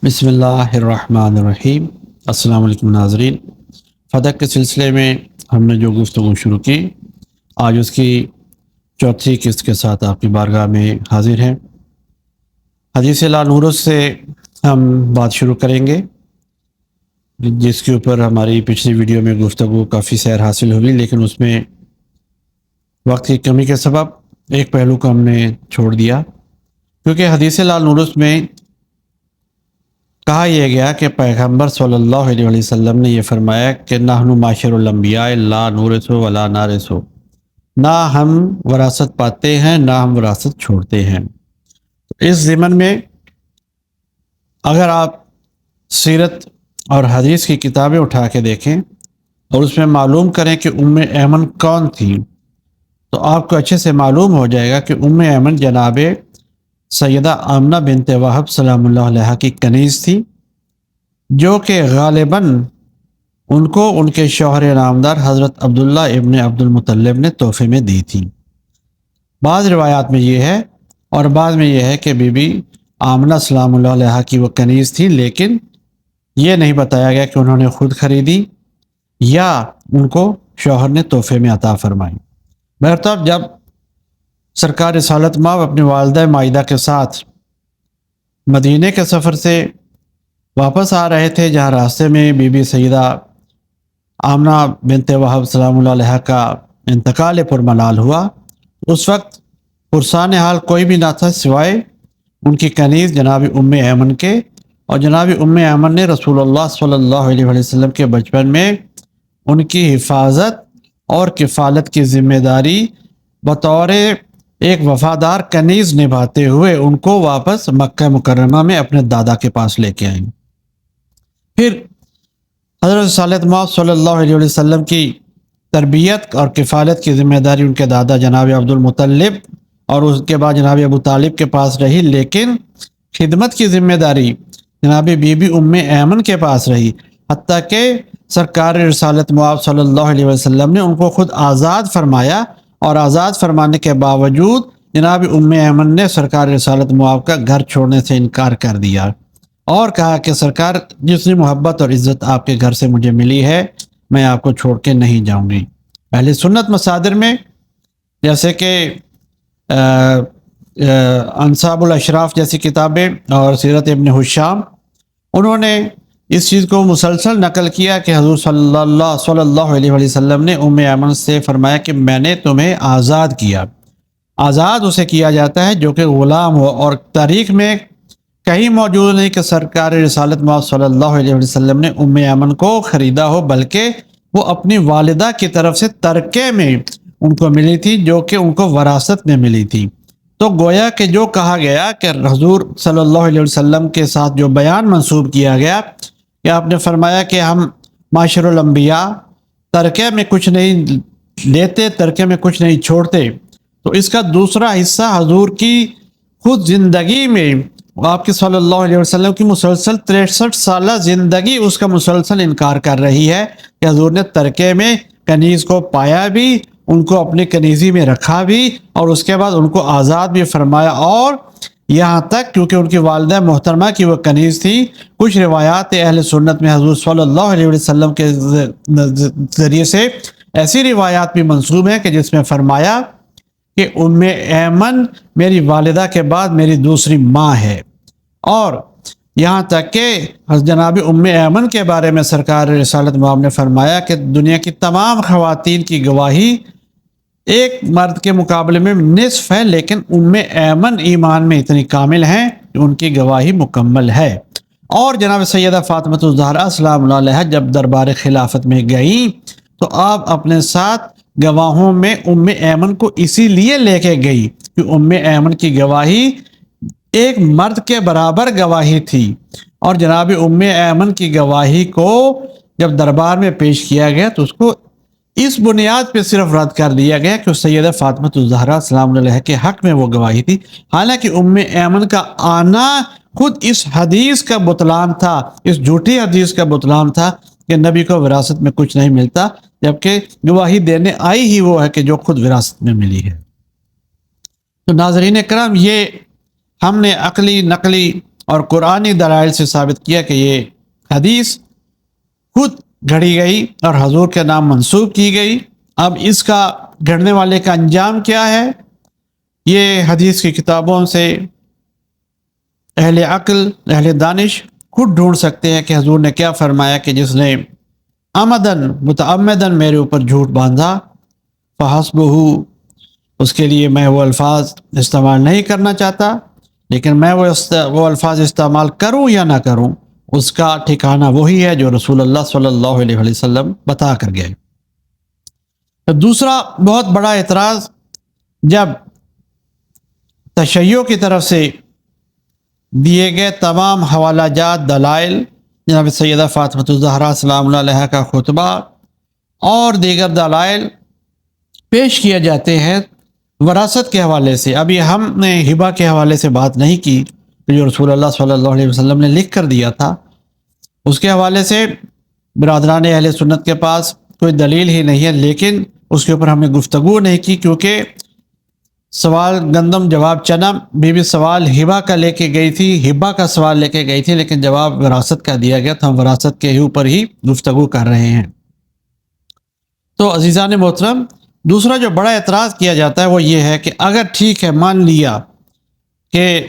بسم اللہ الرحمن الرحیم۔ السلام علیکم ناظرین، فتح کے سلسلے میں ہم نے جو گفتگو شروع کی، آج اس کی چوتھی قسط کے ساتھ آپ کی بارگاہ میں حاضر ہیں۔ حدیث لا نورس سے ہم بات شروع کریں گے، جس کے اوپر ہماری پچھلی ویڈیو میں گفتگو کافی سیر حاصل ہوئی، لیکن اس میں وقت کی کمی کے سبب ایک پہلو کو ہم نے چھوڑ دیا، کیونکہ حدیث لا نورس میں کہا یہ گیا کہ پیغمبر صلی اللہ علیہ وسلم نے یہ فرمایا کہ نحن معاشر الانبیاء لا نورث ولا نارث، نہ ہم وراثت پاتے ہیں نہ ہم وراثت چھوڑتے ہیں۔ اس ضمن میں اگر آپ سیرت اور حدیث کی کتابیں اٹھا کے دیکھیں اور اس میں معلوم کریں کہ ام ایمن کون تھی، تو آپ کو اچھے سے معلوم ہو جائے گا کہ ام ایمن جناب سیدہ آمنہ بنت وہب سلام اللہ علیہ کی کنیز تھی، جو کہ غالباً ان کو ان کے شوہر نامدار حضرت عبداللہ ابن عبد المطلب نے تحفے میں دی تھی۔ بعض روایات میں یہ ہے اور بعض میں یہ ہے کہ بی بی آمنہ سلام اللہ علیہ کی وہ کنیز تھی، لیکن یہ نہیں بتایا گیا کہ انہوں نے خود خریدی یا ان کو شوہر نے تحفے میں عطا فرمائی۔ بہرطور جب سرکار رسالت مآب اپنی والدہ مائدہ کے ساتھ مدینے کے سفر سے واپس آ رہے تھے، جہاں راستے میں بی بی سیدہ آمنہ بنت وہب سلام اللہ علیہ کا انتقال پرملال ہوا، اس وقت پرسان حال کوئی بھی نہ تھا سوائے ان کی کنیز جناب ام ایمن کے، اور جناب ام ایمن نے رسول اللہ صلی اللہ علیہ وسلم کے بچپن میں ان کی حفاظت اور کفالت کی ذمہ داری بطور ایک وفادار کنیز نبھاتے ہوئے ان کو واپس مکہ مکرمہ میں اپنے دادا کے پاس لے کے آئیں۔ پھر حضرت رسالت مآب صلی اللہ علیہ وسلم کی تربیت اور کفالت کی ذمہ داری ان کے دادا جناب عبد المطلب اور اس کے بعد جناب ابو طالب کے پاس رہی، لیکن خدمت کی ذمہ داری جناب بی بی ام ایمن کے پاس رہی، حتیٰ کہ سرکار رسالت مآب صلی اللہ علیہ وسلم نے ان کو خود آزاد فرمایا، اور آزاد فرمانے کے باوجود جناب ام ایمن نے سرکار رسالت مآب کا گھر چھوڑنے سے انکار کر دیا اور کہا کہ سرکار، جتنی محبت اور عزت آپ کے گھر سے مجھے ملی ہے، میں آپ کو چھوڑ کے نہیں جاؤں گی۔ اہل سنت مصادر میں جیسے کہ انصاب الاشراف جیسی کتابیں اور سیرت ابن ہشام، انہوں نے اس چیز کو مسلسل نقل کیا کہ حضور صلی اللہ علیہ وسلم نے ام ایمن سے فرمایا کہ میں نے تمہیں آزاد کیا۔ آزاد اسے کیا جاتا ہے جو کہ غلام ہو، اور تاریخ میں کہیں موجود نہیں کہ سرکار رسالت مآب صلی اللہ علیہ وسلم نے ام ایمن کو خریدا ہو، بلکہ وہ اپنی والدہ کی طرف سے ترکے میں ان کو ملی تھی، جو کہ ان کو وراثت میں ملی تھی۔ تو گویا کہ جو کہا گیا کہ حضور صلی اللہ علیہ وسلم کے ساتھ جو بیان منسوب کیا گیا کہ آپ نے فرمایا کہ ہم معاشر الانبیاء ترکے میں کچھ نہیں لیتے، ترکے میں کچھ نہیں چھوڑتے، تو اس کا دوسرا حصہ حضور کی خود زندگی میں، آپ کی صلی اللہ علیہ وسلم کی مسلسل 63 سالہ زندگی اس کا مسلسل انکار کر رہی ہے کہ حضور نے ترکے میں کنیز کو پایا بھی، ان کو اپنی کنیزی میں رکھا بھی، اور اس کے بعد ان کو آزاد بھی فرمایا، اور یہاں تک کیونکہ ان کی والدہ محترمہ کی وہ کنیز تھی، کچھ روایات اہل سنت میں حضور صلی اللہ علیہ وسلم کے ذریعے سے ایسی روایات بھی منسوب ہیں کہ جس میں فرمایا کہ ام ایمن میری والدہ کے بعد میری دوسری ماں ہے، اور یہاں تک کہ جناب ام ایمن کے بارے میں سرکار رسالت مآب نے فرمایا کہ دنیا کی تمام خواتین کی گواہی ایک مرد کے مقابلے میں نصف ہے، لیکن ام ایمن ایمان میں اتنی کامل ہیں کہ ان کی گواہی مکمل ہے۔ اور جناب سیدہ فاطمہ الزہرا سلام اللہ علیہ جب دربار خلافت میں گئیں تو آپ اپنے ساتھ گواہوں میں ام ایمن کو اسی لیے لے کے گئی کہ ام ایمن کی گواہی ایک مرد کے برابر گواہی تھی، اور جناب ام ایمن کی گواہی کو جب دربار میں پیش کیا گیا تو اس کو اس بنیاد پہ صرف رد کر دیا گیا کہ سیدہ فاطمہ الزہرا سلام علیہ کے حق میں وہ گواہی تھی، حالانکہ ام ایمن کا آنا خود اس حدیث کا بطلان تھا، اس جھوٹی حدیث کا بطلان تھا کہ نبی کو وراثت میں کچھ نہیں ملتا، جبکہ گواہی دینے آئی ہی وہ ہے کہ جو خود وراثت میں ملی ہے۔ تو ناظرین کرام، یہ ہم نے عقلی نقلی اور قرآنی دلائل سے ثابت کیا کہ یہ حدیث خود گھڑی گئی اور حضور کے نام منسوب کی گئی۔ اب اس کا گھڑنے والے کا انجام کیا ہے، یہ حدیث کی کتابوں سے اہل عقل، اہل دانش خود ڈھونڈ سکتے ہیں کہ حضور نے کیا فرمایا کہ جس نے عمدن متعمدن میرے اوپر جھوٹ باندھا فحسبہ، اس کے لیے میں وہ الفاظ استعمال نہیں کرنا چاہتا، لیکن میں وہ الفاظ استعمال کروں یا نہ کروں اس کا ٹھکانہ وہی ہے جو رسول اللہ صلی اللہ علیہ وسلم بتا کر گئے۔ تو دوسرا بہت بڑا اعتراض جب تشیع کی طرف سے دیے گئے تمام حوالہ جات، دلائل، جناب سیدہ فاطمہ الزہرا سلام اللہ علیہا کا خطبہ اور دیگر دلائل پیش کیے جاتے ہیں وراثت کے حوالے سے۔ ابھی ہم نے ہبہ کے حوالے سے بات نہیں کی کہ جو رسول اللہ صلی اللہ علیہ وسلم نے لکھ کر دیا تھا، اس کے حوالے سے برادران اہل سنت کے پاس کوئی دلیل ہی نہیں ہے، لیکن اس کے اوپر ہم نے گفتگو نہیں کی کیونکہ سوال گندم جواب چنا، بی بی سوال ہبہ کا لے کے گئی تھی، ہبہ کا سوال لے کے گئی تھی، لیکن جواب وراثت کا دیا گیا، تو ہم وراثت کے اوپر ہی گفتگو کر رہے ہیں۔ تو عزیزان محترم، دوسرا جو بڑا اعتراض کیا جاتا ہے وہ یہ ہے کہ اگر ٹھیک ہے مان لیا کہ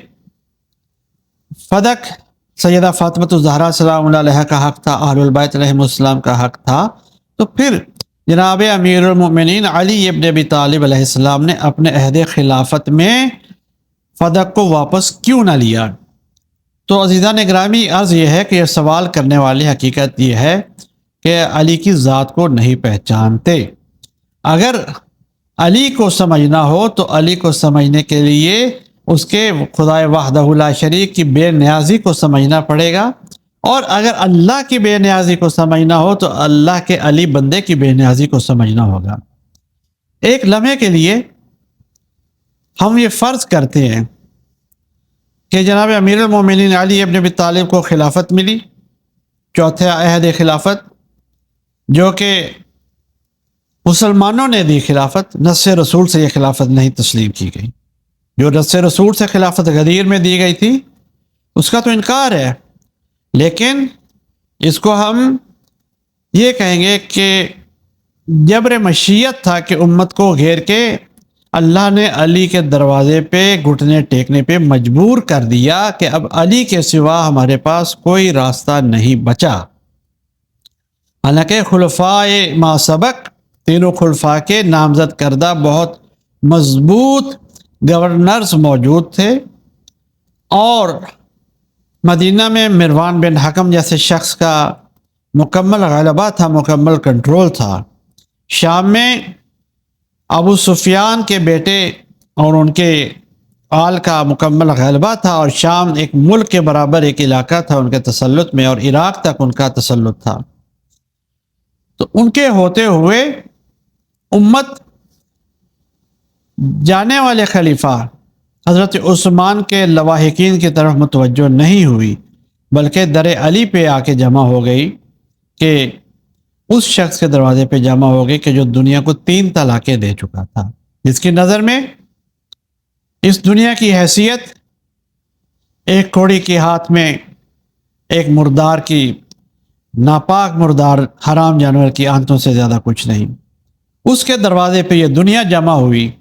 فدق سیدہ فاطمہ الزہرا سلام اللہ علیہا کا حق تھا، اہل البیت علیہم السلام کا حق تھا، تو پھر جناب امیر المؤمنین علی ابن ابی طالب علیہ السلام نے اپنے عہد خلافت میں فدق کو واپس کیوں نہ لیا؟ تو عزیزان گرامی، عرض یہ ہے کہ یہ سوال کرنے والی حقیقت یہ ہے کہ علی کی ذات کو نہیں پہچانتے۔ اگر علی کو سمجھنا ہو تو علی کو سمجھنے کے لیے اس کے خدائے وحدہ لا شریک کی بے نیازی کو سمجھنا پڑے گا، اور اگر اللہ کی بے نیازی کو سمجھنا ہو تو اللہ کے علی بندے کی بے نیازی کو سمجھنا ہوگا۔ ایک لمحے کے لیے ہم یہ فرض کرتے ہیں کہ جناب امیر المومنین علی ابن ابی طالب کو خلافت ملی، چوتھے عہد خلافت، جو کہ مسلمانوں نے دی خلافت، نص رسول سے یہ خلافت نہیں تسلیم کی گئی۔ جو نص رسول سے خلافت غدیر میں دی گئی تھی اس کا تو انکار ہے، لیکن اس کو ہم یہ کہیں گے کہ جبر مشیت تھا کہ امت کو گھیر کے اللہ نے علی کے دروازے پہ گھٹنے ٹیکنے پہ مجبور کر دیا کہ اب علی کے سوا ہمارے پاس کوئی راستہ نہیں بچا۔ حالانکہ خلفائے ما سبق، تینوں خلفاء کے نامزد کردہ بہت مضبوط گورنرز موجود تھے، اور مدینہ میں مروان بن حکم جیسے شخص کا مکمل غلبہ تھا، مکمل کنٹرول تھا۔ شام میں ابو سفیان کے بیٹے اور ان کے آل کا مکمل غلبہ تھا، اور شام ایک ملک کے برابر ایک علاقہ تھا ان کے تسلط میں، اور عراق تک ان کا تسلط تھا۔ تو ان کے ہوتے ہوئے امت جانے والے خلیفہ حضرت عثمان کے لواحقین کی طرف متوجہ نہیں ہوئی، بلکہ در علی پہ آ کے جمع ہو گئی، کہ اس شخص کے دروازے پہ جمع ہو گئی کہ جو دنیا کو 3 طلاقیں دے چکا تھا، جس کی نظر میں اس دنیا کی حیثیت ایک کوڑی کے ہاتھ میں ایک مردار کی، ناپاک مردار حرام جانور کی آنتوں سے زیادہ کچھ نہیں۔ اس کے دروازے پہ یہ دنیا جمع ہوئی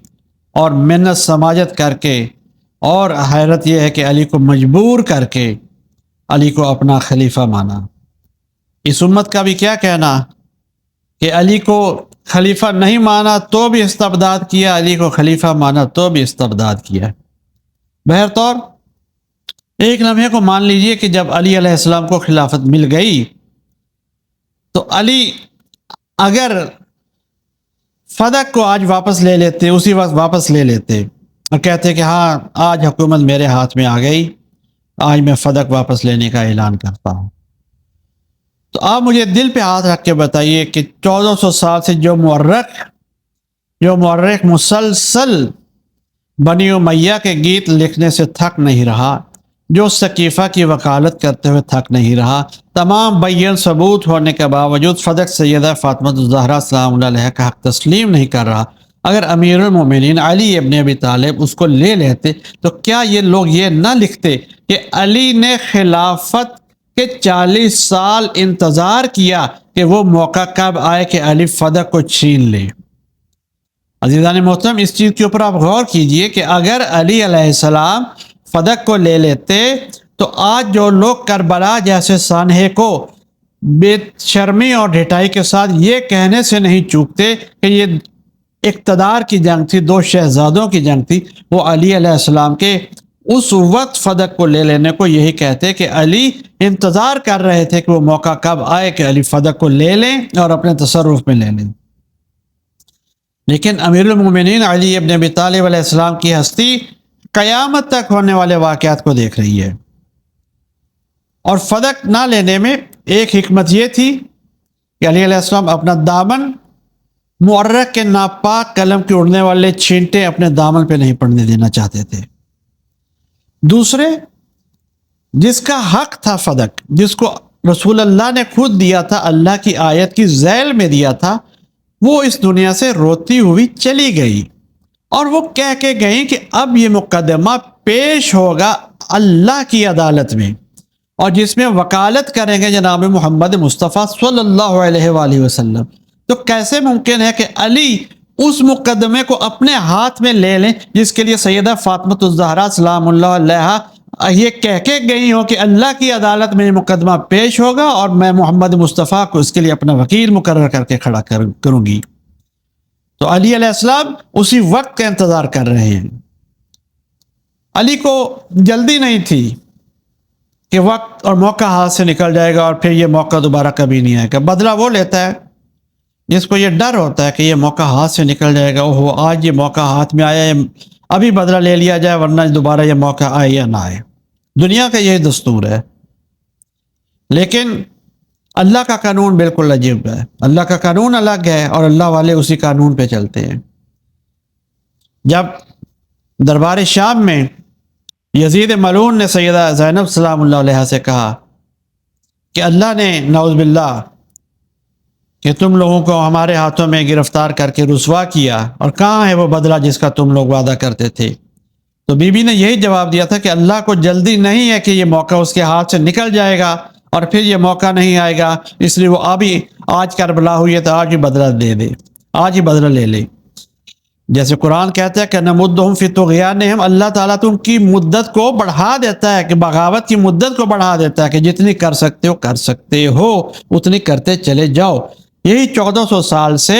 اور منت سماجت کر کے، اور حیرت یہ ہے کہ علی کو مجبور کر کے علی کو اپنا خلیفہ مانا۔ اس امت کا بھی کیا کہنا کہ علی کو خلیفہ نہیں مانا تو بھی استبداد کیا، علی کو خلیفہ مانا تو بھی استبداد کیا۔ بہرطور ایک لمحے کو مان لیجئے کہ جب علی علیہ السلام کو خلافت مل گئی تو علی اگر فدق کو آج واپس لے لیتے، اسی وقت واپس لے لیتے اور کہتے کہ ہاں آج حکومت میرے ہاتھ میں آ گئی، آج میں فدق واپس لینے کا اعلان کرتا ہوں، تو آپ مجھے دل پہ ہاتھ رکھ کے بتائیے کہ 1400 سال سے جو مورخ مسلسل بنی امیہ کے گیت لکھنے سے تھک نہیں رہا، جو سقیفہ کی وکالت کرتے ہوئے تھک نہیں رہا، تمام بین ثبوت ہونے کے باوجود فدق سیدہ فاطمہ الزہرا سلام اللہ علیہا کا حق تسلیم نہیں کر رہا، اگر امیر المومنین علی ابن ابی طالب اس کو لے لیتے تو کیا یہ لوگ یہ نہ لکھتے کہ علی نے خلافت کے 40 سال انتظار کیا کہ وہ موقع کب آئے کہ علی فدق کو چھین لے۔ عزیزان محترم، اس چیز کے اوپر آپ غور کیجئے کہ اگر علی علیہ السلام فدق کو لے لیتے تو آج جو لوگ کربلا جیسے سانحے کو بے شرمی اور ڈھٹائی کے ساتھ یہ کہنے سے نہیں چوکتے کہ یہ اقتدار کی جنگ تھی، دو شہزادوں کی جنگ تھی، وہ علی علیہ السلام کے اس وقت فدق کو لے لینے کو یہی کہتے کہ علی انتظار کر رہے تھے کہ وہ موقع کب آئے کہ علی فدق کو لے لیں اور اپنے تصرف میں لے لیں۔ لیکن امیر المومنین علی ابن ابی طالب علیہ السلام کی ہستی قیامت تک ہونے والے واقعات کو دیکھ رہی ہے، اور فدق نہ لینے میں ایک حکمت یہ تھی کہ علی علیہ السلام اپنا دامن مورخ کے ناپاک قلم کے اڑنے والے چھینٹے اپنے دامن پہ نہیں پڑنے دینا چاہتے تھے۔ دوسرے، جس کا حق تھا فدق، جس کو رسول اللہ نے خود دیا تھا، اللہ کی آیت کی ذیل میں دیا تھا، وہ اس دنیا سے روتی ہوئی چلی گئی، اور وہ کہہ کے گئی کہ اب یہ مقدمہ پیش ہوگا اللہ کی عدالت میں، اور جس میں وکالت کریں گے جناب محمد مصطفیٰ صلی اللہ علیہ وآلہ وسلم۔ تو کیسے ممکن ہے کہ علی اس مقدمے کو اپنے ہاتھ میں لے لیں جس کے لیے سیدہ فاطمۃ الزہرا سلام اللہ علیہا یہ کہہ کے گئی ہوں کہ اللہ کی عدالت میں یہ مقدمہ پیش ہوگا اور میں محمد مصطفیٰ کو اس کے لیے اپنا وکیل مقرر کر کے کھڑا کروں گی۔ تو علی علیہ السلام اسی وقت کا انتظار کر رہے ہیں۔ علی کو جلدی نہیں تھی کہ وقت اور موقع ہاتھ سے نکل جائے گا اور پھر یہ موقع دوبارہ کبھی نہیں آئے گا۔ بدلہ وہ لیتا ہے جس کو یہ ڈر ہوتا ہے کہ یہ موقع ہاتھ سے نکل جائے گا، وہ آج یہ موقع ہاتھ میں آیا ہے، ابھی بدلہ لے لیا جائے ورنہ دوبارہ یہ موقع آئے یا نہ آئے۔ دنیا کا یہی دستور ہے، لیکن اللہ کا قانون بالکل عجیب ہے۔ اللہ کا قانون الگ ہے اور اللہ والے اسی قانون پہ چلتے ہیں۔ جب دربار شام میں یزید ملعون نے سیدہ زینب سلام اللہ علیہ سے کہا کہ اللہ نے نعوذ باللہ کہ تم لوگوں کو ہمارے ہاتھوں میں گرفتار کر کے رسوا کیا، اور کہاں ہے وہ بدلہ جس کا تم لوگ وعدہ کرتے تھے، تو بی بی نے یہی جواب دیا تھا کہ اللہ کو جلدی نہیں ہے کہ یہ موقع اس کے ہاتھ سے نکل جائے گا اور پھر یہ موقع نہیں آئے گا، اس لیے وہ ابھی آج کربلا ہوئی ہے تو آج ہی بدلہ دے دے، آج ہی بدلہ لے لے۔ جیسے قرآن کہتا ہے کہ نمدہم فی طغیانہم، اللہ تعالیٰ تو ان کی مدت کو بڑھا دیتا ہے، کہ بغاوت کی مدت کو بڑھا دیتا ہے کہ جتنی کر سکتے ہو اتنی کرتے چلے جاؤ۔ یہی 1400 سال سے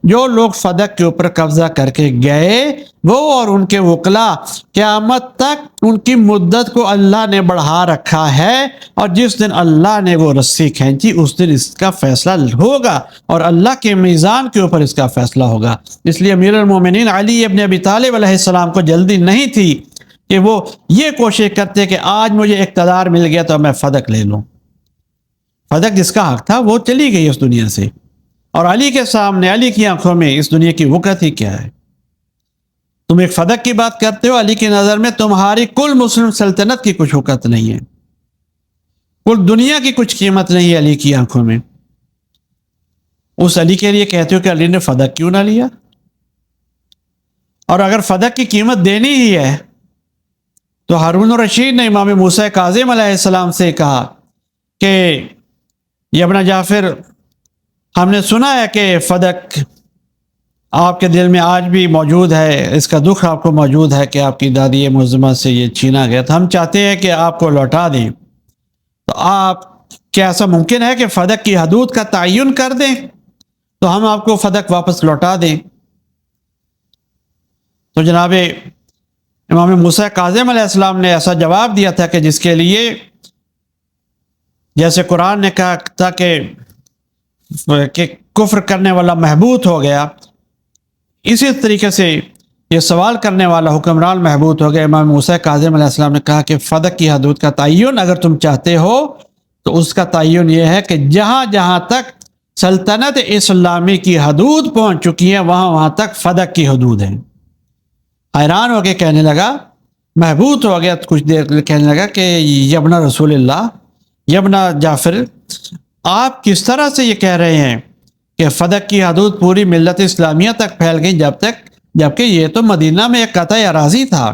جو لوگ فدق کے اوپر قبضہ کر کے گئے وہ اور ان کے وکلا قیامت تک ان کی مدت کو اللہ نے بڑھا رکھا ہے، اور جس دن اللہ نے وہ رسی کھینچی اس دن اس کا فیصلہ ہوگا، اور اللہ کے میزان کے اوپر اس کا فیصلہ ہوگا۔ اس لیے امیر المومنین علی ابن ابی طالب علیہ السلام کو جلدی نہیں تھی کہ وہ یہ کوشش کرتے کہ آج مجھے اقتدار مل گیا تو میں فدق لے لوں۔ فدق جس کا حق تھا وہ چلی گئی اس دنیا سے، اور علی کے سامنے، علی کی آنکھوں میں اس دنیا کی وقت ہی کیا ہے؟ تم ایک فدق کی بات کرتے ہو، علی کی نظر میں تمہاری کل مسلم سلطنت کی کچھ وقت نہیں ہے، کل دنیا کی کچھ قیمت نہیں ہے علی کی آنکھوں میں۔ اس علی کے لیے کہتے ہو کہ علی نے فدق کیوں نہ لیا؟ اور اگر فدق کی قیمت دینی ہی ہے تو ہارون الرشید نے امام موسیٰ کاظم علیہ السلام سے کہا کہ یہ ابن جعفر، ہم نے سنا ہے کہ فدق آپ کے دل میں آج بھی موجود ہے، اس کا دکھ آپ کو موجود ہے کہ آپ کی دادی معظمہ سے یہ چھینا گیا تھا، ہم چاہتے ہیں کہ آپ کو لوٹا دیں، تو آپ کیا ایسا ممکن ہے کہ فدق کی حدود کا تعین کر دیں تو ہم آپ کو فدق واپس لوٹا دیں؟ تو جناب امام موسیٰ کاظم علیہ السلام نے ایسا جواب دیا تھا کہ جس کے لیے جیسے قرآن نے کہا تھا کہ کفر کرنے والا محبوط ہو گیا، اسی طریقے سے یہ سوال کرنے والا حکمران محبوط ہو گیا۔ امام موسیٰ کاظم علیہ السلام نے کہا کہ فدق کی حدود کا تعین اگر تم چاہتے ہو تو اس کا تعین یہ ہے کہ جہاں جہاں تک سلطنت اسلامی کی حدود پہنچ چکی ہیں وہاں تک فدق کی حدود ہیں۔ حیران ہو کے کہنے لگا، محبوط ہو گیا، کچھ دیر کہنے لگا کہ یبن رسول اللہ، یبن جعفر، آپ کس طرح سے یہ کہہ رہے ہیں کہ فدق کی حدود پوری ملت اسلامیہ تک پھیل گئی جب تک جبکہ یہ تو مدینہ میں ایک قطع اراضی تھا۔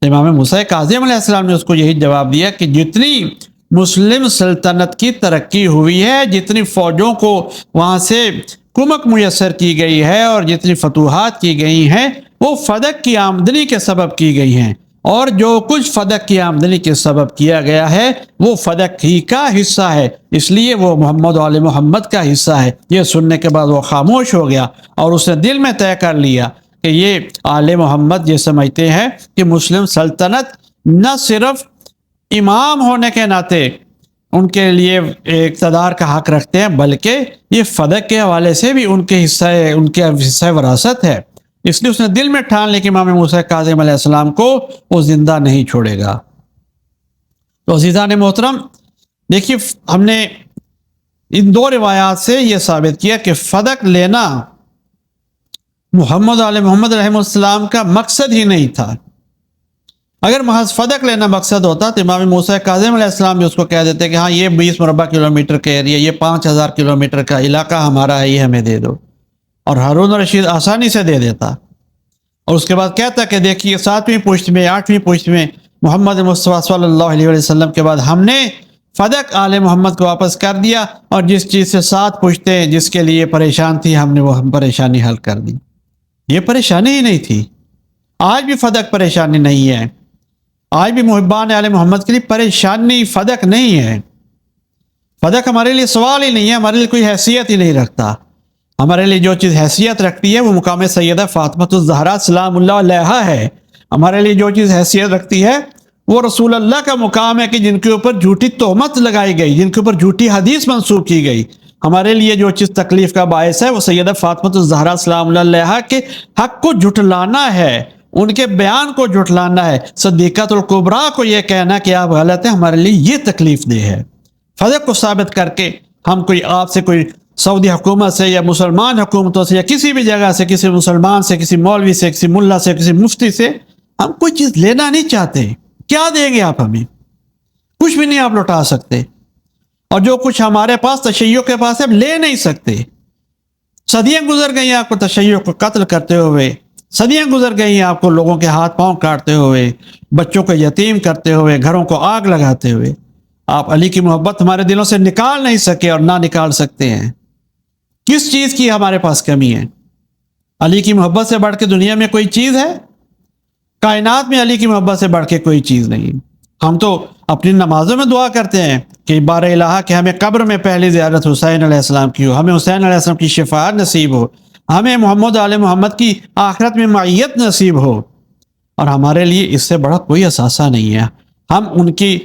امام موسیٰ کاظم علیہ السلام نے اس کو یہی جواب دیا کہ جتنی مسلم سلطنت کی ترقی ہوئی ہے، جتنی فوجوں کو وہاں سے کمک میسر کی گئی ہے اور جتنی فتوحات کی گئی ہیں، وہ فدق کی آمدنی کے سبب کی گئی ہیں، اور جو کچھ فدق کی آمدنی کے سبب کیا گیا ہے وہ فدق ہی کا حصہ ہے، اس لیے وہ محمد و آل محمد کا حصہ ہے۔ یہ سننے کے بعد وہ خاموش ہو گیا اور اس نے دل میں طے کر لیا کہ یہ آل محمد یہ سمجھتے ہیں کہ مسلم سلطنت نہ صرف امام ہونے کے ناطے ان کے لیے اقتدار کا حق رکھتے ہیں، بلکہ یہ فدق کے حوالے سے بھی ان کے حصہ وراثت ہے۔ اس لیے اس نے دل میں ٹھان لیا کہ امام موسیٰ کاظم علیہ السلام کو وہ زندہ نہیں چھوڑے گا۔ تو عزیزان محترم، دیکھیے ہم نے ان دو روایات سے یہ ثابت کیا کہ فدق لینا محمد علیہ محمد رحمہ السلام کا مقصد ہی نہیں تھا۔ اگر محض فدق لینا مقصد ہوتا تو امام موسیٰ کاظم علیہ السلام بھی اس کو کہہ دیتے کہ ہاں یہ 20 مربع کلومیٹر کا ایریا، یہ 5000 کلومیٹر کا علاقہ ہمارا ہے، یہ ہمیں دے دو، اور ہارون رشید آسانی سے دے دیتا۔ اور اس کے بعد کہتا کہ دیکھیے 7ویں پشت میں 8ویں پشت میں محمد مصطفیٰ صلی اللہ علیہ وسلم کے بعد ہم نے فدق آل محمد کو واپس کر دیا، اور جس چیز سے 7 پشتیں جس کے لیے پریشان تھی ہم نے وہ پریشانی حل کر دی۔ یہ پریشانی ہی نہیں تھی۔ آج بھی فدق پریشانی نہیں ہے، آج بھی محبان آل محمد کے لیے پریشانی فدق نہیں ہے۔ فدق ہمارے لیے سوال ہی نہیں ہے، ہمارے لیے کوئی حیثیت ہی نہیں رکھتا۔ ہمارے لیے جو چیز حیثیت رکھتی ہے وہ مقام سیدہ فاطمہ الزہرا سلام اللہ علیہا ہے۔ ہمارے لیے جو چیز حیثیت رکھتی ہے وہ رسول اللہ کا مقام ہے کہ جن کے اوپر جھوٹی تہمت لگائی گئی، جن کے اوپر جھوٹی حدیث منسوب کی گئی۔ ہمارے لیے جو چیز تکلیف کا باعث ہے وہ سیدہ فاطمہ الزہرا سلام اللہ علیہا کے حق کو جھٹلانا ہے، ان کے بیان کو جھٹلانا ہے، صدیقۃ الکبریٰ کو یہ کہنا کہ آپ غلط ہیں، ہمارے لیے یہ تکلیف دہ ہے۔ فدق کو ثابت کر کے ہم کوئی آپ سے کوئی سعودی حکومت سے یا مسلمان حکومتوں سے یا کسی بھی جگہ سے، کسی مسلمان سے، کسی مولوی سے، کسی ملا سے، کسی مفتی سے ہم کوئی چیز لینا نہیں چاہتے۔ کیا دیں گے آپ ہمیں؟ کچھ بھی نہیں آپ لوٹا سکتے، اور جو کچھ ہمارے پاس تشیع کے پاس ہے ہم لے نہیں سکتے۔ صدیاں گزر گئی آپ کو تشیع کو قتل کرتے ہوئے، صدیاں گزر گئی آپ کو لوگوں کے ہاتھ پاؤں کاٹتے ہوئے، بچوں کو یتیم کرتے ہوئے، گھروں کو آگ لگاتے ہوئے۔ آپ علی کی محبت ہمارے دلوں سے نکال نہیں سکے اور نہ نکال سکتے ہیں۔ کس چیز کی ہمارے پاس کمی ہے؟ علی کی محبت سے بڑھ کے دنیا میں کوئی چیز ہے؟ کائنات میں علی کی محبت سے بڑھ کے کوئی چیز نہیں۔ ہم تو اپنی نمازوں میں دعا کرتے ہیں کہ بار الہ کہ ہمیں قبر میں پہلی زیارت حسین علیہ السلام کی ہو، ہمیں حسین علیہ السلام کی شفاعت نصیب ہو، ہمیں محمد علیہ محمد کی آخرت میں معیت نصیب ہو، اور ہمارے لیے اس سے بڑا کوئی اثاثہ نہیں ہے۔ ہم ان کی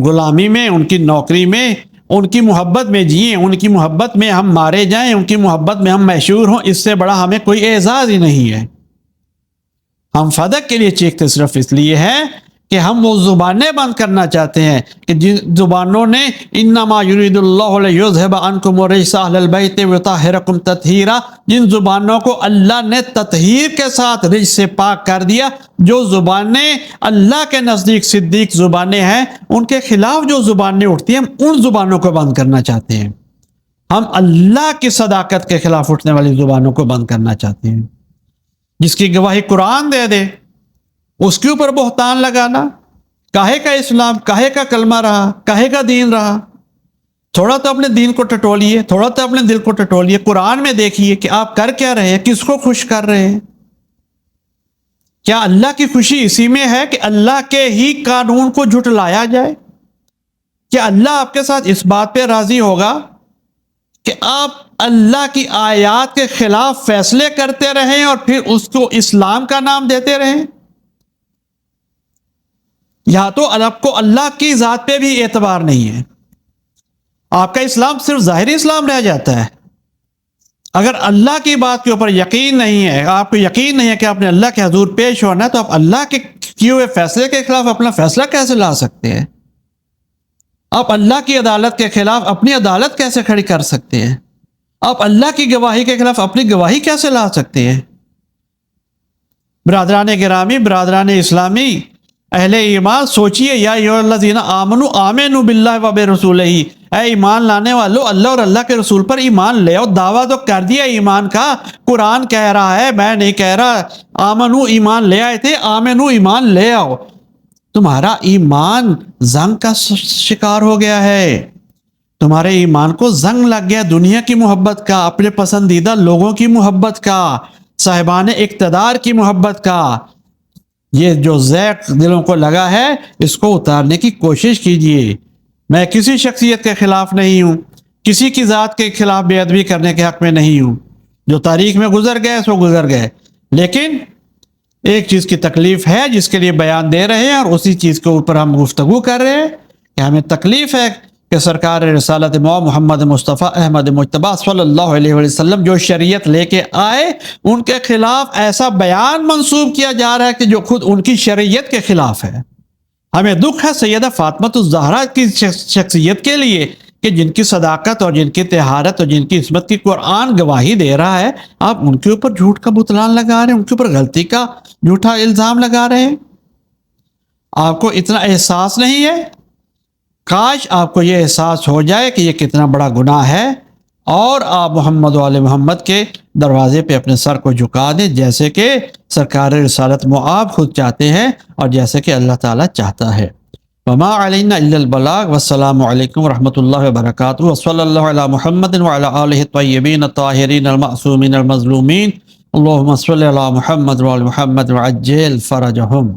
غلامی میں، ان کی نوکری میں، ان کی محبت میں جئیں، ان کی محبت میں ہم مارے جائیں، ان کی محبت میں ہم مشہور ہوں، اس سے بڑا ہمیں کوئی اعزاز ہی نہیں ہے۔ ہم فدق کے لیے چیختے صرف اس لیے ہے کہ ہم وہ زبانیں بند کرنا چاہتے ہیں کہ جن زبانوں نے انما یرید اللہ لیذھب عنکم الرجس اہل البیت ویطہرکم تطہیرا، جن زبانوں کو اللہ نے تطہیر کے ساتھ رجس سے پاک کر دیا، جو زبانیں اللہ کے نزدیک صدیق زبانیں ہیں، ان کے خلاف جو زبانیں اٹھتی ہیں ہم ان زبانوں کو بند کرنا چاہتے ہیں۔ ہم اللہ کی صداقت کے خلاف اٹھنے والی زبانوں کو بند کرنا چاہتے ہیں۔ جس کی گواہی قرآن دے دے اس کے اوپر بہتان لگانا، کاہے کا اسلام، کاہے کا کلمہ رہا، کاہے کا دین رہا؟ تھوڑا تو اپنے دین کو ٹٹولیے، تھوڑا تو اپنے دل کو ٹٹولیے، قرآن میں دیکھیے کہ آپ کر کیا رہے ہیں، کس کو خوش کر رہے ہیں۔ کیا اللہ کی خوشی اسی میں ہے کہ اللہ کے ہی قانون کو جھٹلایا جائے؟ کیا اللہ آپ کے ساتھ اس بات پہ راضی ہوگا کہ آپ اللہ کی آیات کے خلاف فیصلے کرتے رہیں اور پھر اس کو اسلام کا نام دیتے رہیں؟ یا تو آپ کو اللہ کی ذات پہ بھی اعتبار نہیں ہے، آپ کا اسلام صرف ظاہری اسلام رہ جاتا ہے۔ اگر اللہ کی بات کے اوپر یقین نہیں ہے، آپ کو یقین نہیں ہے کہ آپ نے اللہ کے حضور پیش ہونا ہے، تو آپ اللہ کے کیے ہوئے فیصلے کے خلاف اپنا فیصلہ کیسے لا سکتے ہیں؟ آپ اللہ کی عدالت کے خلاف اپنی عدالت کیسے کھڑی کر سکتے ہیں؟ آپ اللہ کی گواہی کے خلاف اپنی گواہی کیسے لا سکتے ہیں؟ برادران گرامی، برادران اسلامی، اہل ایمان، سوچئے، یا ایھا الذین آمنوا آمنوا باللہ و برسولہ، اے ایمان لانے والو، اللہ اور اللہ کے رسول پر ایمان لے آؤ۔ دعویٰ تو کر دیا ایمان کا، قرآن کہہ رہا ہے، میں نہیں کہہ رہا۔ آمنو ایمان لے آئے تھے، آمنو ایمان لے آؤ۔ تمہارا ایمان زنگ کا شکار ہو گیا ہے، تمہارے ایمان کو زنگ لگ گیا دنیا کی محبت کا، اپنے پسندیدہ لوگوں کی محبت کا، صاحبان اقتدار کی محبت کا۔ یہ جو ذیق دلوں کو لگا ہے اس کو اتارنے کی کوشش کیجئے۔ میں کسی شخصیت کے خلاف نہیں ہوں، کسی کی ذات کے خلاف بے ادبی کرنے کے حق میں نہیں ہوں، جو تاریخ میں گزر گئے سو گزر گئے، لیکن ایک چیز کی تکلیف ہے جس کے لیے بیان دے رہے ہیں، اور اسی چیز کے اوپر ہم گفتگو کر رہے ہیں کہ ہمیں تکلیف ہے کہ سرکار رسالت محمد مصطفیٰ احمد مجتبیٰ صلی اللہ علیہ وسلم جو شریعت لے کے آئے ان کے خلاف ایسا بیان منسوب کیا جا رہا ہے کہ جو خود ان کی شریعت کے خلاف ہے۔ ہمیں دکھ ہے سیدہ فاطمہ الزہرا کی شخصیت کے لیے کہ جن کی صداقت اور جن کی طہارت اور جن کی عصمت کی قرآن گواہی دے رہا ہے، آپ ان کے اوپر جھوٹ کا بتلان لگا رہے ہیں، ان کے اوپر غلطی کا جھوٹا الزام لگا رہے ہیں۔ آپ کو اتنا احساس نہیں ہے؟ کاش آپ کو یہ احساس ہو جائے کہ یہ کتنا بڑا گناہ ہے، اور آپ محمد و آل محمد کے دروازے پہ اپنے سر کو جھکا دیں جیسے کہ سرکار رسالت آپ خود چاہتے ہیں اور جیسے کہ اللہ تعالیٰ چاہتا ہے۔ وما علینا الا البلاغ، والسلام علیکم ورحمۃ اللہ وبرکاتہ، وصلی اللہ علی محمد وعلی آلہ الطیبین الطاہرین المعصومین المظلومین، اللہم صلی علی محمد وعلی محمد وعجل فرجہم۔